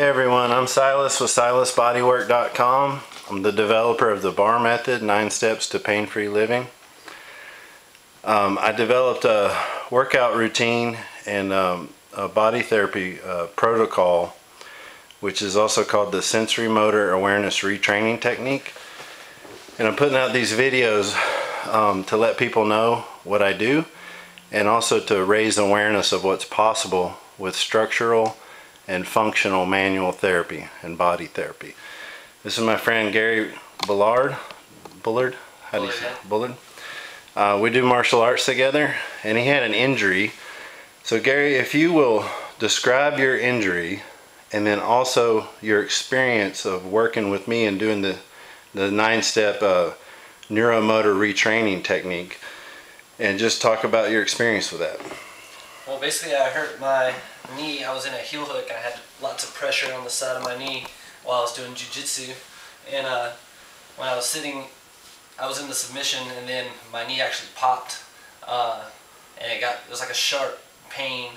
Hey everyone, I'm Silas with silasbodywork.com. I'm the developer of the Barr Method, 9 Steps to Pain-Free Living. I developed a workout routine and a body therapy protocol, which is also called the Sensory Motor Awareness Retraining Technique. And I'm putting out these videos to let people know what I do and also to raise awareness of what's possible with structural and functional manual therapy and body therapy. This is my friend Gary Bullard. How do you say it? Bullard. We do martial arts together, and he had an injury. So Gary, if you will describe your injury and then also your experience of working with me and doing the 9-step neuromotor retraining technique, and just talk about your experience with that. Well, basically I hurt my knee. I was in a heel hook and I had lots of pressure on the side of my knee while I was doing jiu-jitsu. And when I was sitting, I was in the submission, and then my knee actually popped, and it was like a sharp pain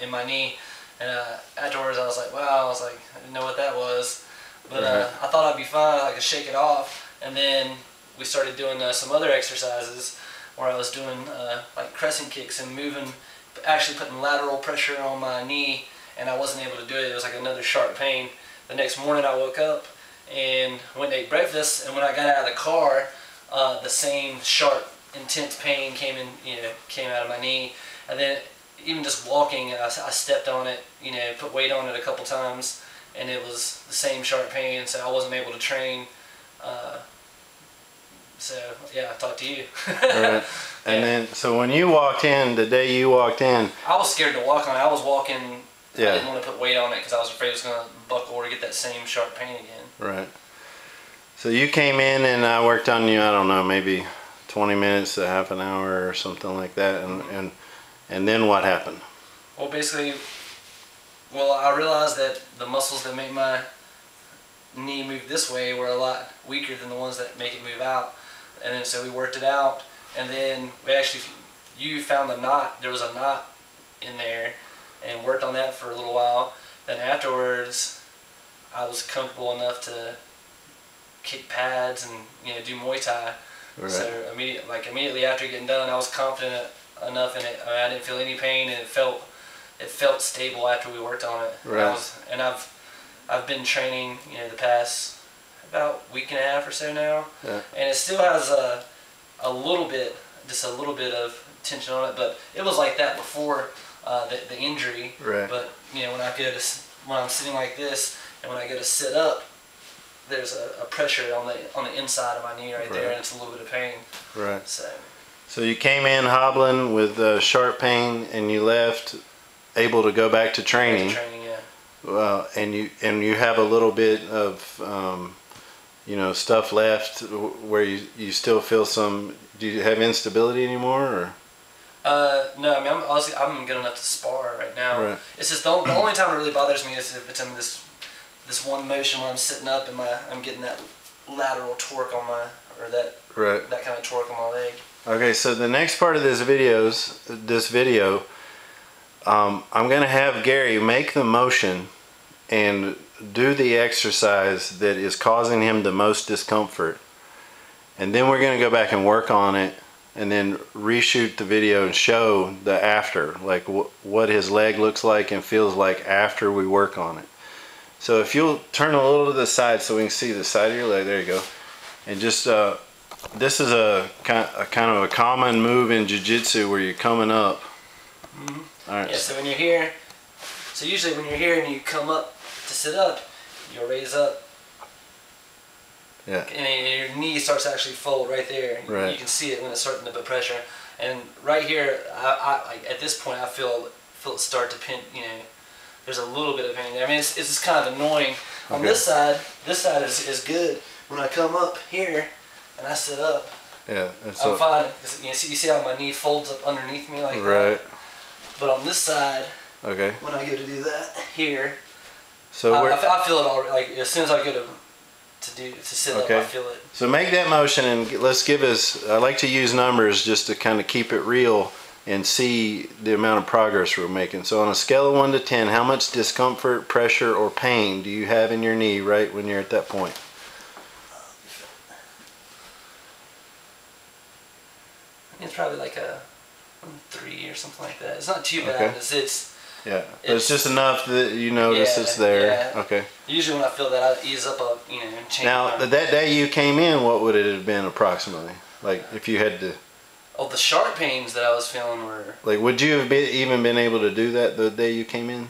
in my knee. And afterwards I was like, wow, I didn't know what that was. But I thought I'd be fine, I could shake it off. And then we started doing some other exercises where I was doing like crescent kicks and moving, actually putting lateral pressure on my knee, and I wasn't able to do it. It was like another sharp pain. The next morning I woke up and went and ate breakfast, and when I got out of the car, the same sharp, intense pain came out of my knee. And then even just walking, I stepped on it, put weight on it a couple times, and it was the same sharp pain, so I wasn't able to train. So yeah, I talked to you. Right. And then, so when you walked in, the day you walked in, I was scared to walk on it. I was walking. Yeah. I didn't want to put weight on it because I was afraid it was going to buckle or get that same sharp pain again. Right. So you came in and I worked on you, I don't know, maybe 20 minutes to half an hour or something like that. And then what happened? Well, basically, I realized that the muscles that make my knee move this way were a lot weaker than the ones that make it move out. And then so we worked it out, and then you found the knot. There was a knot in there, and worked on that for a little while. Then afterwards, I was comfortable enough to kick pads and do Muay Thai. Right. So immediately after getting done, I was confident enough in it. I didn't feel any pain, and it felt stable after we worked on it. Right. And I've been training the past about week and a half or so now. Yeah. And it still has a little bit of tension on it, but it was like that before the injury. Right. But when I'm sitting like this, and when I go to sit up, there's a pressure on the inside of my knee right there, and it's a little bit of pain. Right. So you came in hobbling with sharp pain, and you left able to go back to training. Yeah. And you have a little bit of stuff left where you still feel some. Do you have instability anymore, or? No, I mean I'm good enough to spar right now. Right. It's just the only time it really bothers me is if it's in this one motion when I'm sitting up and I'm getting that lateral torque on that kind of torque on my leg. Okay, so the next part of this video, I'm going to have Gary make the motion and do the exercise that is causing him the most discomfort, and then we're going to go back and work on it and then reshoot the video and show the after, like what his leg looks like and feels like after we work on it. So if you'll turn a little to the side so we can see the side of your leg, there you go. And just this is a kind of a common move in jiu-jitsu where you're coming up. Mm-hmm. All right. Yeah, so when you're here, usually when you're here and you come up to sit up, you'll raise up. Yeah. And your knee starts to actually fold right there. Right. You can see it when it's starting to put pressure. And right here, at this point, I feel it start to pin. There's a little bit of pain there. I mean, it's just kind of annoying. Okay. On this side is good. When I come up here and I sit up, yeah, I'm fine. You see how my knee folds up underneath me like that? But on this side, okay, when I go to do that here, so I feel it already. Like as soon as I go to sit up, I feel it. So make that motion and let's give us. I like to use numbers just to kind of keep it real and see the amount of progress we're making. So on a scale of 1 to 10, how much discomfort, pressure, or pain do you have in your knee right when you're at that point? It's probably like a 3 or something like that. It's not too bad. Okay. It's yeah, but it's just enough that you notice it's there. Yeah. Okay. Usually when I feel that, I ease up, and change. Now, that day you came in, what would it have been approximately? Like, if you had to... Oh, the sharp pains that I was feeling were... Like, would you have even been able to do that the day you came in?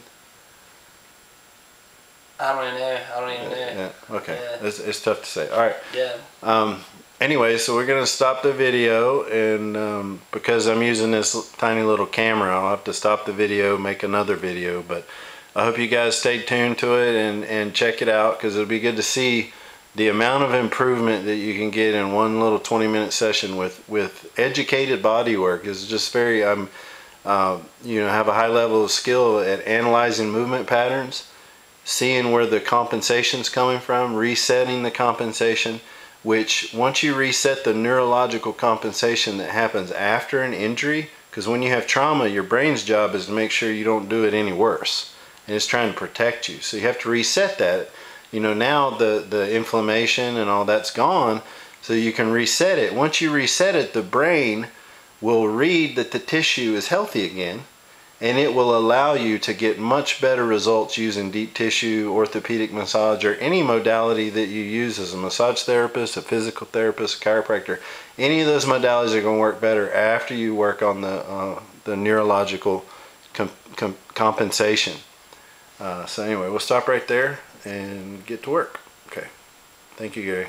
I don't even know. I don't even know. Yeah. Okay. Yeah. It's tough to say. All right. Yeah. Anyway, so we're going to stop the video, and because I'm using this tiny little camera, I'll have to stop the video, make another video, but I hope you guys stay tuned to it and check it out, because it'll be good to see the amount of improvement that you can get in one little 20-minute session with educated body work. Is just very, have a high level of skill at analyzing movement patterns, seeing where the compensation's coming from, resetting the compensation, which once you reset the neurological compensation that happens after an injury, because when you have trauma, your brain's job is to make sure you don't do it any worse, and it's trying to protect you. So you have to reset that. Now the inflammation and all that's gone, so you can reset it. Once you reset it, the brain will read that the tissue is healthy again, and it will allow you to get much better results using deep tissue, orthopedic massage, or any modality that you use as a massage therapist, a physical therapist, a chiropractor. Any of those modalities are going to work better after you work on the neurological compensation. So anyway, we'll stop right there and get to work. Okay. Thank you, Gary.